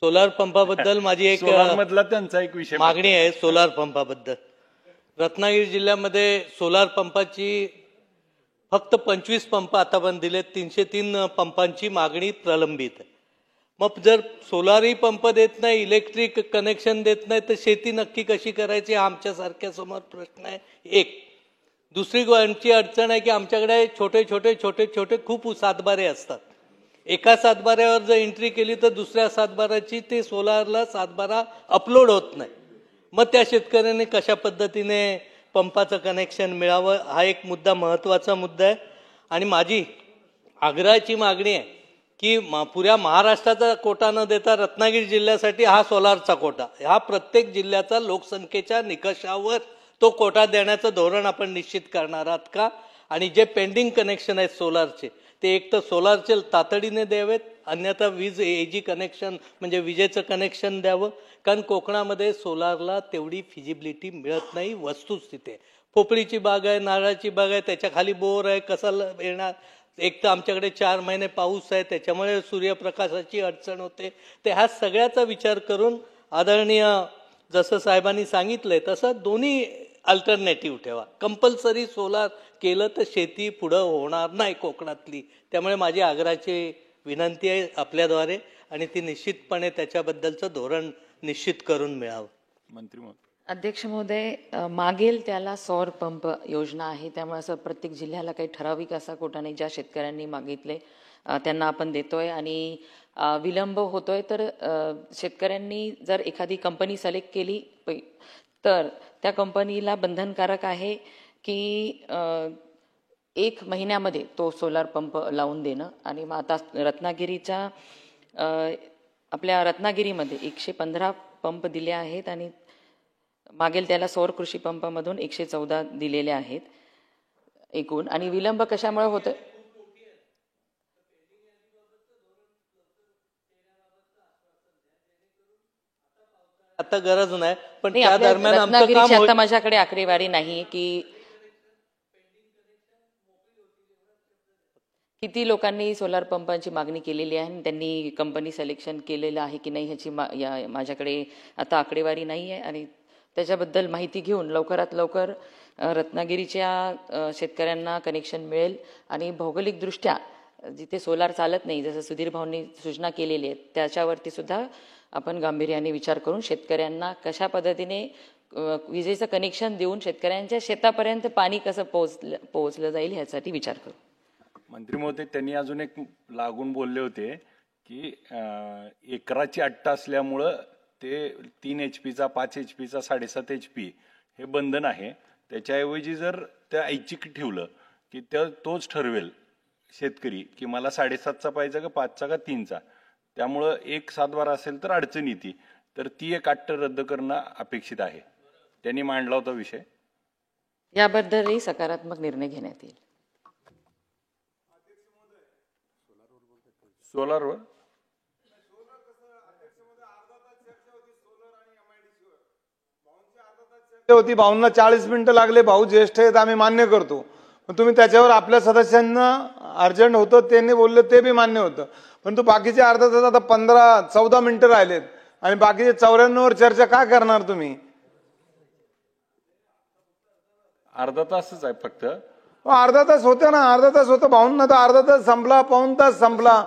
Solar पंपाबद्दल माझी एक मधला त्यांचा एक विषय मागणी आहे. सोलार पंपाबद्दल रत्नागिरी जिल्ह्यामध्ये सोलार पंपाची फक्त 25 पंप आतापर्यंत दिलेत. 303 पंपांची मागणी प्रलंबित आहे. मग जर सोलारही पंप देत नाही, इलेक्ट्रिक कनेक्शन देत नाही, तर शेती नक्की कशी करायची हा आमच्यासारख्या समोर प्रश्न आहे. एक दुसरी आमची अडचण आहे की आमच्याकडे छोटे छोटे छोटे छोटे खूप सातबारे असतात. एका सातबाऱ्यावर जर एंट्री केली तर दुसऱ्या सातबाराची ते सोलारला सातबारा अपलोड होत नाही. मग त्या शेतकऱ्यांनी कशा पद्धतीने पंपाचं कनेक्शन मिळावं हा एक मुद्दा, महत्त्वाचा मुद्दा आहे. आणि माझी आग्रहाची मागणी आहे की पुऱ्या महाराष्ट्राचा कोटा न देता रत्नागिरी जिल्ह्यासाठी हा सोलारचा कोटा, हा प्रत्येक जिल्ह्याचा लोकसंख्येच्या निकषावर तो कोटा देण्याचं धोरण आपण निश्चित करणार आहात का? आणि जे पेंडिंग कनेक्शन आहेत सोलारचे ते एक तर सोलारचे तातडीने द्यावेत, अन्यथा वीज एजी कनेक्शन म्हणजे विजेचं कनेक्शन द्यावं. कारण कोकणामध्ये सोलारला तेवढी फिजिबिलिटी मिळत नाही. वस्तुस्थिती आहे, पोपळीची बाग आहे, नारळाची बाग आहे, त्याच्या खाली बोर आहे, कसा येणार? एक तर आमच्याकडे 4 महिने पाऊस आहे, त्याच्यामुळे सूर्यप्रकाशाची अडचण होते. ते ह्या सगळ्याचा विचार करून आदरणीय जसं साहेबांनी सांगितलंय तसं दोन्ही अल्टरनेटिव्ह ठेवा. कंपल्सरी सोलार केलं तर शेती पुढं होणार नाही कोकणातली. त्यामुळे माझी आग्रहाची विनंती आहे आपल्याद्वारे, आणि ती निश्चितपणे त्याच्याबद्दलचं धोरण निश्चित करून मिळावं. मंत्री महोदय. अध्यक्ष महोदय, मागेल त्याला सौर पंप योजना आहे, त्यामुळे असं प्रत्येक जिल्ह्याला काही ठराविक असा कोटा नाही. ज्या शेतकऱ्यांनी मागितले त्यांना आपण देतोय. आणि विलंब होतोय तर शेतकऱ्यांनी जर एखादी कंपनी सिलेक्ट केली तर त्या कंपनीला बंधनकारक आहे की 1 महिन्यामध्ये तो सोलार पंप लावून देणं. आणि मग आता आपल्या रत्नागिरीमध्ये 115 पंप दिले आहेत आणि मागेल त्याला सौर कृषी पंपामधून 114 दिलेले आहेत एकूण. आणि विलंब कशामुळे होतं? आता गरज नाही, पण त्या दरम्यान आमचं काम आता माझ्याकडे आकडेवारी नाही की किती लोकांनी सोलार पंपांची मागणी केलेली आहे आणि त्यांनी कंपनी सिलेक्शन केलेलं आहे की नाही ह्याची माझ्याकडे आता आकडेवारी नाही आहे. आणि त्याच्याबद्दल माहिती घेऊन लवकरात लवकर रत्नागिरीच्या शेतकऱ्यांना कनेक्शन मिळेल. आणि भौगोलिकदृष्ट्या जिथे सोलार चालत नाही, जसं सुधीर भाऊंनी सूचना केलेली आहे, त्याच्यावरती सुद्धा आपण गांभीर्याने विचार करून शेतकऱ्यांना कशा पद्धतीने विजेचं कनेक्शन देऊन शेतकऱ्यांच्या शेतापर्यंत पाणी कसं पोहोचलं जाईल ह्यासाठी विचार करू. मंत्री महोदय, त्यांनी अजून एक लागून बोलले होते की एकराची अट्टा असल्यामुळं ते 3 HP, 5 HP, 7.5 HP हे बंधन आहे. त्याच्याऐवजी जर त्या ऐच्छिक ठेवलं की तोच ठरवेल शेतकरी की मला 7.5चा पाहिजे का 5चा का 3चा, त्यामुळं एक सातबारा असेल तर अडचण येते, तर ती एक अट्ट रद्द करणं अपेक्षित आहे. त्यांनी मांडला होता विषय. याबद्दलही सकारात्मक निर्णय घेण्यात येईल. सोलारवर होती, भाऊंना 40 मिनिटं लागले. भाऊ ज्येष्ठ आहेत, आम्ही मान्य करतो. तुम्ही त्याच्यावर आपल्या सदस्यांना अर्जंट होतं त्यांनी बोलले ते बी मान्य होतं, पण बाकीचे अर्धा तास आता 15-14 मिनिटं राहिलेत आणि बाकीचे 94वर चर्चा का करणार तुम्ही? अर्धा तासच आहे फक्त. अर्धा तास होतं ना, अर्धा तास होतं. भाऊंना तर अर्धा तास संपला, पाऊण तास संपला.